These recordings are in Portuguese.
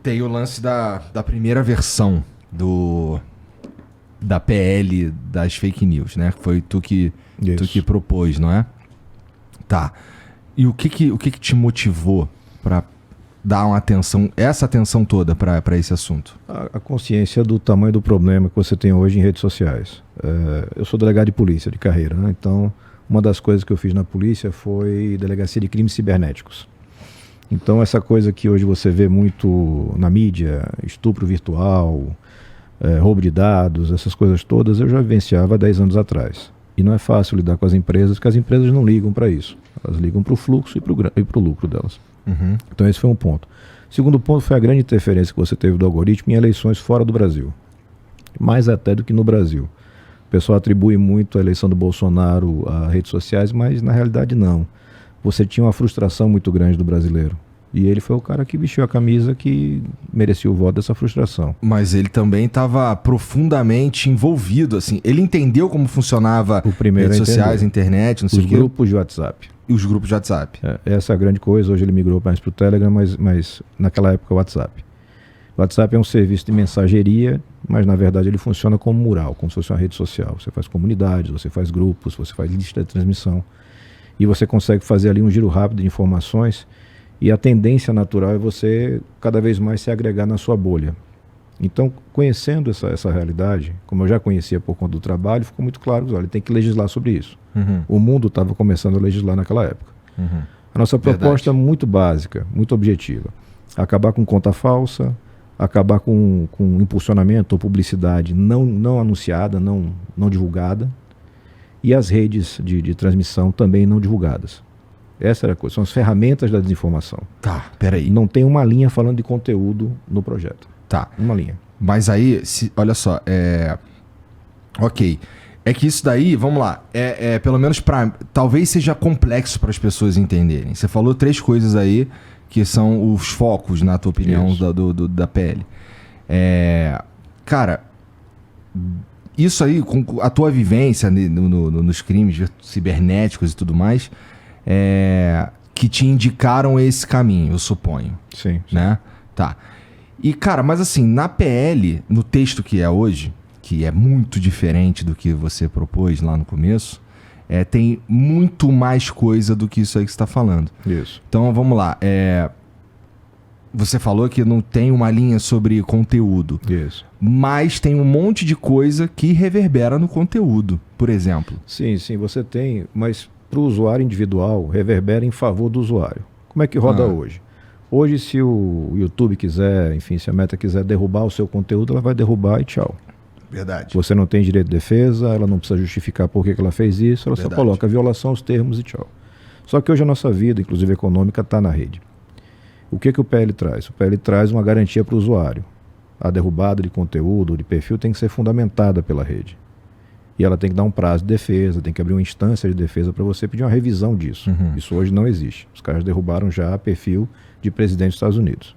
tem o lance da primeira versão da PL das fake news, né? Foi tu que propôs, não é? Tá. E o que te motivou para dar essa atenção toda para esse assunto? A consciência do tamanho do problema que você tem hoje em redes sociais. Eu sou delegado de polícia de carreira, né? Então, uma das coisas que eu fiz na polícia foi delegacia de crimes cibernéticos. Então, essa coisa que hoje você vê muito na mídia, estupro virtual, roubo de dados, essas coisas todas, eu já vivenciava há 10 anos atrás. E não é fácil lidar com as empresas, porque as empresas não ligam para isso. Elas ligam para o fluxo e para o lucro delas. Uhum. Então esse foi um ponto. Segundo ponto foi a grande interferência que você teve do algoritmo em eleições fora do Brasil. Mais até do que no Brasil. O pessoal atribui muito a eleição do Bolsonaro a redes sociais, mas na realidade não. Você tinha uma frustração muito grande do brasileiro. E ele foi o cara que vestiu a camisa que merecia o voto dessa frustração. Mas ele também estava profundamente envolvido, assim. Ele entendeu como funcionava redes sociais, internet, não sei o quê. Os grupos de WhatsApp. E os grupos de WhatsApp. Essa é a grande coisa. Hoje ele migrou mais para o Telegram, mas naquela época o WhatsApp. O WhatsApp é um serviço de mensageria, mas na verdade ele funciona como mural, como se fosse uma rede social. Você faz comunidades, você faz grupos, você faz lista de transmissão. E você consegue fazer ali um giro rápido de informações. E a tendência natural é você cada vez mais se agregar na sua bolha. Então, conhecendo essa realidade, como eu já conhecia por conta do trabalho, ficou muito claro que ele tem que legislar sobre isso. Uhum. O mundo estava começando a legislar naquela época. Uhum. A nossa proposta é muito básica, muito objetiva. Acabar com conta falsa, acabar com impulsionamento ou publicidade não anunciada, não divulgada, e as redes de transmissão também não divulgadas. Essa era a coisa, são as ferramentas da desinformação. Tá, peraí. Não tem uma linha falando de conteúdo no projeto. Tá. Uma linha. Mas aí, olha só, ok. É que isso daí, vamos lá, pelo menos talvez seja complexo para as pessoas entenderem. Você falou 3 coisas aí que são os focos, na tua opinião, da PL. Cara, isso aí, com a tua vivência nos crimes cibernéticos e tudo mais, que te indicaram esse caminho, eu suponho. Sim. Né? Tá. E, cara, mas assim, na PL, no texto que é hoje, que é muito diferente do que você propôs lá no começo, tem muito mais coisa do que isso aí que você está falando. Isso. Então, vamos lá. Você falou que não tem uma linha sobre conteúdo. Isso. Mas tem um monte de coisa que reverbera no conteúdo, por exemplo. Sim, você tem, mas para o usuário individual, reverbera em favor do usuário. Como é que roda hoje? Hoje, se o YouTube quiser, enfim, se a Meta quiser derrubar o seu conteúdo, ela vai derrubar e tchau. Verdade. Você não tem direito de defesa, ela não precisa justificar por que ela fez isso, ela só coloca violação aos termos e tchau. Só que hoje a nossa vida, inclusive econômica, está na rede. O que o PL traz? O PL traz uma garantia para o usuário. A derrubada de conteúdo ou de perfil tem que ser fundamentada pela rede. E ela tem que dar um prazo de defesa, tem que abrir uma instância de defesa para você pedir uma revisão disso. Uhum. Isso hoje não existe. Os caras derrubaram já perfil de presidente dos Estados Unidos,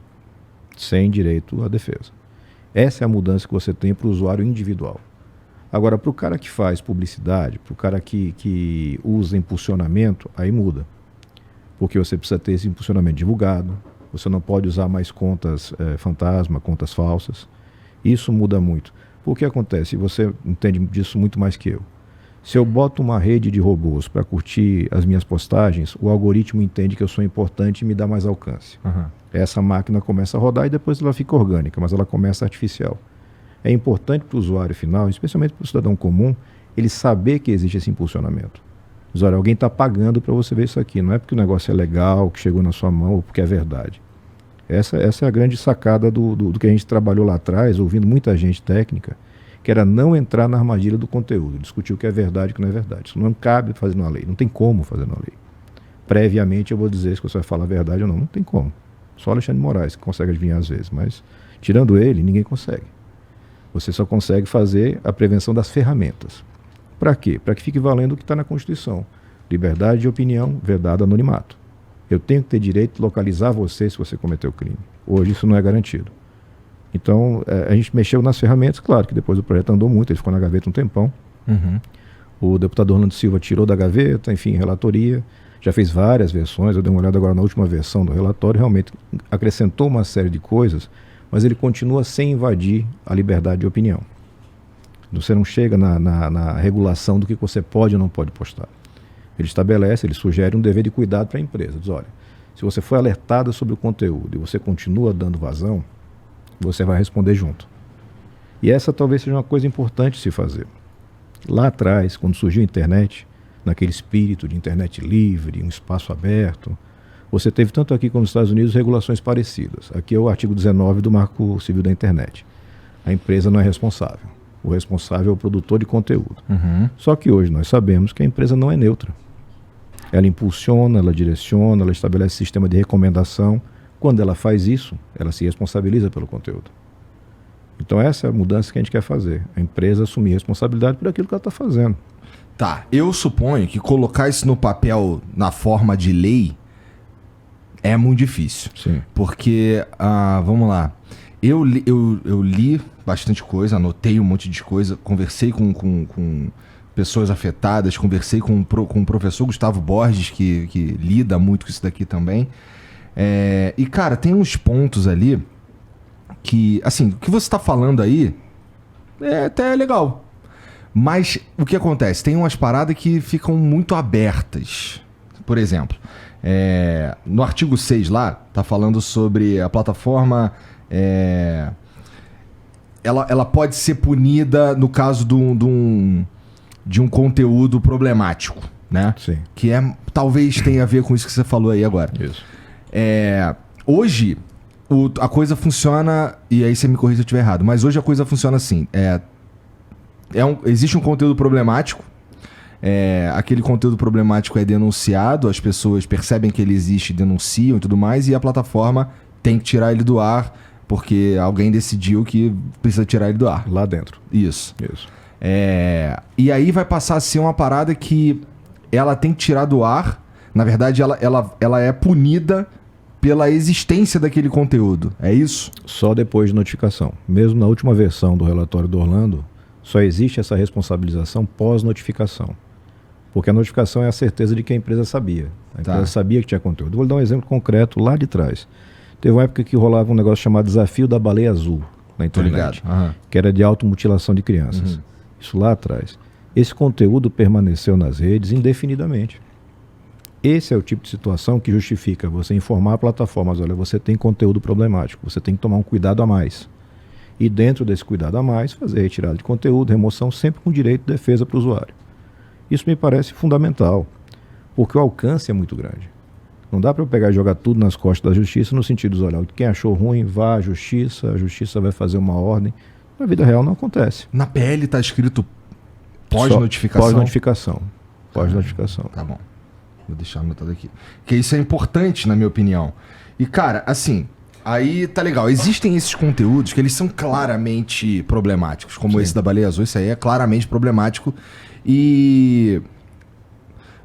sem direito à defesa. Essa é a mudança que você tem para o usuário individual. Agora, para o cara que faz publicidade, para o cara que usa impulsionamento, aí muda. Porque você precisa ter esse impulsionamento divulgado, você não pode usar mais contas fantasma, contas falsas. Isso muda muito. O que acontece? Você entende disso muito mais que eu. Se eu boto uma rede de robôs para curtir as minhas postagens, o algoritmo entende que eu sou importante e me dá mais alcance. Uhum. Essa máquina começa a rodar e depois ela fica orgânica, mas ela começa artificial. É importante para o usuário final, especialmente para o cidadão comum, ele saber que existe esse impulsionamento. Olha, alguém está pagando para você ver isso aqui. Não é porque o negócio é legal, que chegou na sua mão, ou porque é verdade. Essa é a grande sacada do que a gente trabalhou lá atrás, ouvindo muita gente técnica, que era não entrar na armadilha do conteúdo, discutir o que é verdade e o que não é verdade. Isso não cabe fazer numa lei, não tem como fazer numa lei. Previamente eu vou dizer se você vai falar a verdade ou não tem como. Só Alexandre de Moraes que consegue adivinhar às vezes, mas tirando ele, ninguém consegue. Você só consegue fazer a prevenção das ferramentas. Para quê? Para que fique valendo o que está na Constituição. Liberdade de opinião, vedado anonimato. Eu tenho que ter direito de localizar você se você cometeu crime. Hoje isso não é garantido. Então, a gente mexeu nas ferramentas, claro que depois o projeto andou muito, ele ficou na gaveta um tempão. Uhum. O deputado Orlando Silva tirou da gaveta, enfim, relatoria, já fez várias versões, eu dei uma olhada agora na última versão do relatório, realmente acrescentou uma série de coisas, mas ele continua sem invadir a liberdade de opinião. Você não chega na regulação do que você pode ou não pode postar. Ele estabelece, ele sugere um dever de cuidado para a empresa. Diz, olha, se você foi alertada sobre o conteúdo e você continua dando vazão, você vai responder junto. E essa talvez seja uma coisa importante de se fazer. Lá atrás, quando surgiu a internet, naquele espírito de internet livre, um espaço aberto, você teve tanto aqui como nos Estados Unidos regulações parecidas. Aqui é o artigo 19 do Marco Civil da Internet. A empresa não é responsável. O responsável é o produtor de conteúdo. Só que hoje nós sabemos que a empresa não é neutra. Ela impulsiona, ela direciona, ela estabelece sistema de recomendação. Quando ela faz isso, ela se responsabiliza pelo conteúdo. Então essa é a mudança que a gente quer fazer. A empresa assumir responsabilidade por aquilo que ela está fazendo. Tá, eu suponho que colocar isso no papel na forma de lei é muito difícil. Sim. Porque, vamos lá, eu li bastante coisa, anotei um monte de coisa, conversei com pessoas afetadas, conversei com o professor Gustavo Borges, que lida muito com isso daqui também. E, cara, tem uns pontos ali que, assim, o que você está falando aí é até legal. Mas o que acontece? Tem umas paradas que ficam muito abertas. Por exemplo, no artigo 6 lá, tá falando sobre a plataforma... Ela pode ser punida no caso de um conteúdo problemático, né? Sim. Que talvez tenha a ver com isso que você falou aí agora. Isso. Hoje, a coisa funciona... E aí você me corrija se eu estiver errado. Mas hoje a coisa funciona assim. Existe um conteúdo problemático. Aquele conteúdo problemático é denunciado. As pessoas percebem que ele existe, denunciam e tudo mais. E a plataforma tem que tirar ele do ar, porque alguém decidiu que precisa tirar ele do ar. Lá dentro. Isso. E aí vai passar a ser uma parada que ela tem que tirar do ar. Na verdade, ela é punida pela existência daquele conteúdo. É isso? Só depois de notificação. Mesmo na última versão do relatório do Orlando, só existe essa responsabilização pós-notificação. Porque a notificação é a certeza de que a empresa sabia. A empresa sabia que tinha conteúdo. Vou lhe dar um exemplo concreto lá de trás. Teve uma época que rolava um negócio chamado Desafio da Baleia Azul na internet, que era de automutilação de crianças. Isso lá atrás. Esse conteúdo permaneceu nas redes indefinidamente. Esse é o tipo de situação que justifica você informar a plataforma, olha, você tem conteúdo problemático, você tem que tomar um cuidado a mais. E dentro desse cuidado a mais, fazer retirada de conteúdo, remoção, sempre com direito de defesa para o usuário. Isso me parece fundamental, porque o alcance é muito grande. Não dá para eu pegar e jogar tudo nas costas da justiça no sentido de, olha, quem achou ruim, vá à justiça, a justiça vai fazer uma ordem. Na vida real não acontece. Na PL está escrito pós-notificação? Pós-notificação. Pós-notificação. Tá bom. Vou deixar anotado aqui. Porque isso é importante, na minha opinião. E, cara, assim, aí tá legal. Existem esses conteúdos que eles são claramente problemáticos, como esse da Baleia Azul. Isso aí é claramente problemático. E...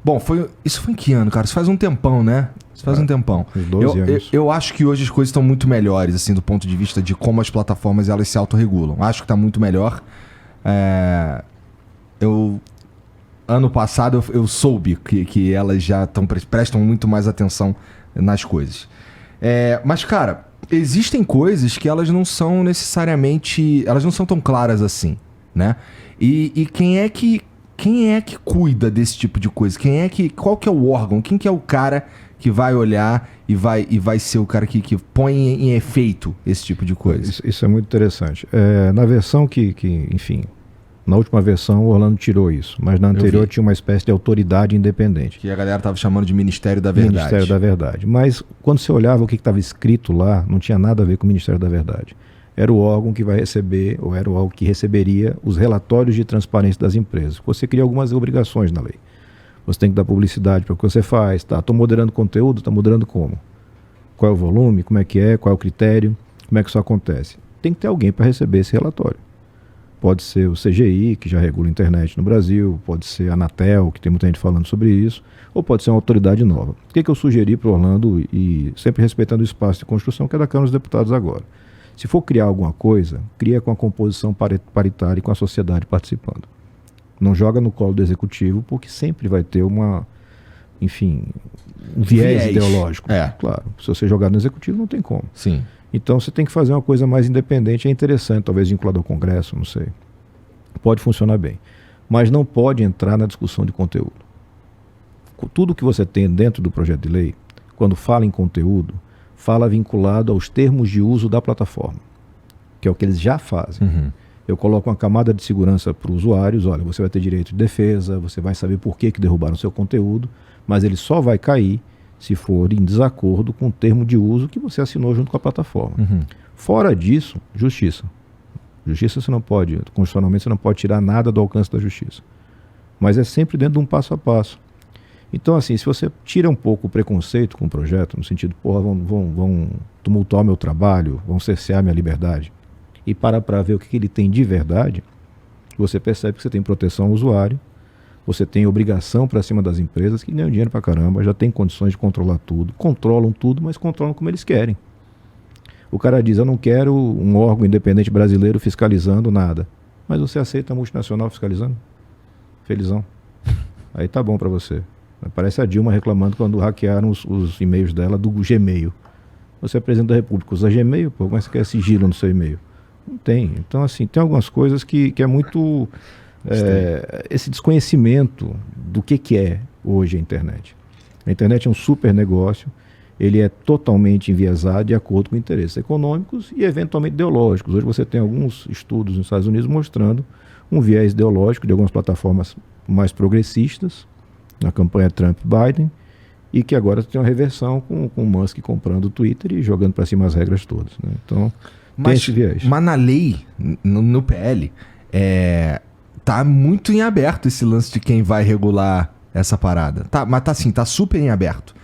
Bom, isso foi em que ano, cara? Isso faz um tempão, né? Isso faz um tempão. Uns 12 anos. Eu acho que hoje as coisas estão muito melhores, assim, do ponto de vista de como as plataformas elas se autorregulam. Acho que tá muito melhor. Ano passado eu soube que elas já prestam muito mais atenção nas coisas. Mas, cara, existem coisas que elas não são necessariamente... Elas não são tão claras assim, né? E quem é que cuida desse tipo de coisa? Qual que é o órgão? Quem que é o cara que vai olhar e vai ser o cara que põe em efeito esse tipo de coisa? Isso é muito interessante. Na versão enfim, na última versão o Orlando tirou isso, mas na anterior tinha uma espécie de autoridade independente. Que a galera tava chamando de Ministério da Verdade. Ministério da Verdade. Mas quando você olhava o que estava escrito lá, não tinha nada a ver com o Ministério da Verdade. Era o órgão que vai receber, ou era o órgão que receberia os relatórios de transparência das empresas. Você cria algumas obrigações na lei. Você tem que dar publicidade para o que você faz. Estou moderando conteúdo, está moderando como? Qual é o volume, como é que é, qual é o critério, como é que isso acontece? Tem que ter alguém para receber esse relatório. Pode ser o CGI, que já regula a internet no Brasil, pode ser a Anatel, que tem muita gente falando sobre isso, ou pode ser uma autoridade nova. O que eu sugeri para o Orlando, e sempre respeitando o espaço de construção, que é da Câmara dos Deputados agora. Se for criar alguma coisa, cria com a composição paritária e com a sociedade participando. Não joga no colo do executivo, porque sempre vai ter um viés ideológico. É. Claro, se você jogar no executivo não tem como. Sim. Então você tem que fazer uma coisa mais independente, é interessante, talvez vinculado ao Congresso, não sei. Pode funcionar bem. Mas não pode entrar na discussão de conteúdo. Tudo que você tem dentro do projeto de lei, quando fala em conteúdo, fala vinculado aos termos de uso da plataforma, que é o que eles já fazem. Uhum. Eu coloco uma camada de segurança para os usuários, olha, você vai ter direito de defesa, você vai saber por que derrubaram o seu conteúdo, mas ele só vai cair se for em desacordo com o termo de uso que você assinou junto com a plataforma. Uhum. Fora disso, justiça. Justiça você não pode, constitucionalmente você não pode tirar nada do alcance da justiça. Mas é sempre dentro de um passo a passo. Então, assim, se você tira um pouco o preconceito com o projeto, no sentido, porra, vão tumultuar meu trabalho, vão cercear minha liberdade, e para ver o que ele tem de verdade, você percebe que você tem proteção ao usuário, você tem obrigação para cima das empresas que ganham dinheiro para caramba, já tem condições de controlar tudo, controlam tudo, mas controlam como eles querem. O cara diz, eu não quero um órgão independente brasileiro fiscalizando nada. Mas você aceita a multinacional fiscalizando? Felizão. Aí tá bom para você. Parece a Dilma reclamando quando hackearam os e-mails dela do Gmail. Você é presidente da República, usa Gmail, pô, como é que você quer sigilo no seu e-mail? Não tem. Então, assim, tem algumas coisas que é muito... esse desconhecimento do que é hoje a internet. A internet é um super negócio, ele é totalmente enviesado de acordo com interesses econômicos e eventualmente ideológicos. Hoje você tem alguns estudos nos Estados Unidos mostrando um viés ideológico de algumas plataformas mais progressistas, na campanha Trump-Biden, e que agora tem uma reversão com o Musk comprando o Twitter e jogando para cima as regras todas. Né? Então, tem esse viés. Mas na lei, no PL, tá muito em aberto esse lance de quem vai regular essa parada. Tá, mas tá assim, tá super em aberto.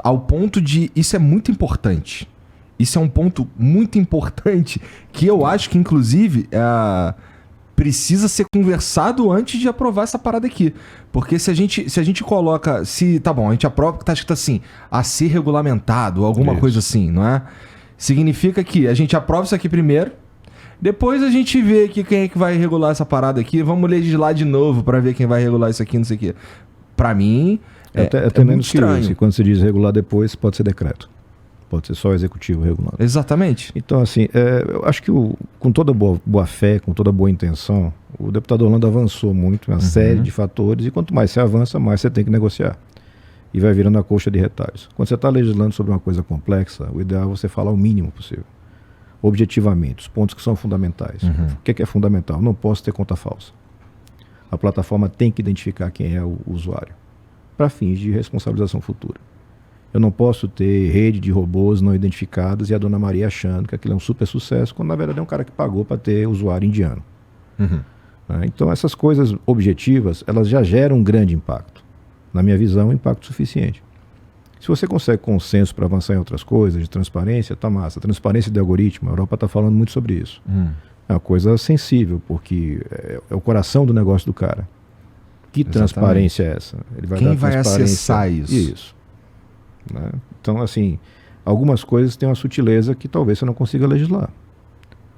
Ao ponto de... Isso é muito importante. Isso é um ponto muito importante que eu acho que, inclusive, precisa ser conversado antes de aprovar essa parada aqui. Porque se a gente coloca... Tá bom, a gente aprova que tá escrito assim, a ser regulamentado, alguma coisa assim, não é? Significa que a gente aprova isso aqui primeiro, depois a gente vê aqui quem é que vai regular essa parada aqui, vamos legislar de novo pra ver quem vai regular isso aqui, não sei o quê. Pra mim... até menos que isso. E quando se diz regular depois, pode ser decreto. Pode ser só o executivo regulando. Exatamente. Então, assim, eu acho que com toda boa fé, com toda boa intenção, o deputado Orlando avançou muito em uma série de fatores, e quanto mais você avança, mais você tem que negociar. E vai virando a coxa de retalhos. Quando você está legislando sobre uma coisa complexa, o ideal é você falar o mínimo possível. Objetivamente, os pontos que são fundamentais. O que é fundamental? Não posso ter conta falsa. A plataforma tem que identificar quem é o usuário, para fins de responsabilização futura. Eu não posso ter rede de robôs não identificados e a Dona Maria achando que aquilo é um super sucesso, quando na verdade é um cara que pagou para ter usuário indiano. Então essas coisas objetivas, elas já geram um grande impacto. Na minha visão, um impacto suficiente. Se você consegue consenso para avançar em outras coisas, de transparência, tá massa. Transparência de algoritmo, a Europa está falando muito sobre isso. É uma coisa sensível, porque é o coração do negócio do cara. Que transparência é essa? Ele vai Quem vai acessar isso? Isso. Né? Então, assim, algumas coisas têm uma sutileza que talvez você não consiga legislar.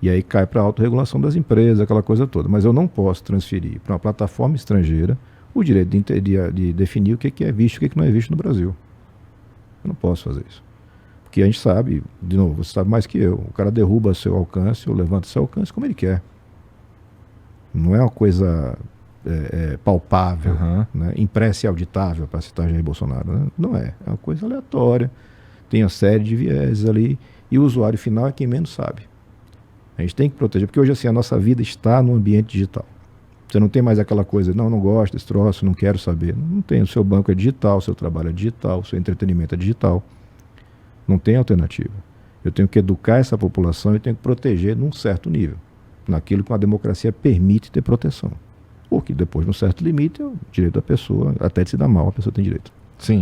E aí cai para a autorregulação das empresas, aquela coisa toda. Mas eu não posso transferir para uma plataforma estrangeira o direito de definir o que é visto e o que não é visto no Brasil. Eu não posso fazer isso. Porque a gente sabe, de novo, você sabe mais que eu, o cara derruba seu alcance ou levanta seu alcance como ele quer. Não é uma coisa palpável, né? Impressa e auditável, para citar Jair Bolsonaro. Né? Não é. É uma coisa aleatória. Tem uma série de vieses ali e o usuário final é quem menos sabe. A gente tem que proteger, porque hoje assim a nossa vida está no ambiente digital. Você não tem mais aquela coisa, não gosto desse troço, não quero saber. Não tem, o seu banco é digital, o seu trabalho é digital, o seu entretenimento é digital. Não tem alternativa. Eu tenho que educar essa população e tenho que proteger num certo nível, naquilo que uma democracia permite ter proteção. Porque depois, num certo limite, é o direito da pessoa, até de se dar mal, a pessoa tem direito. Sim.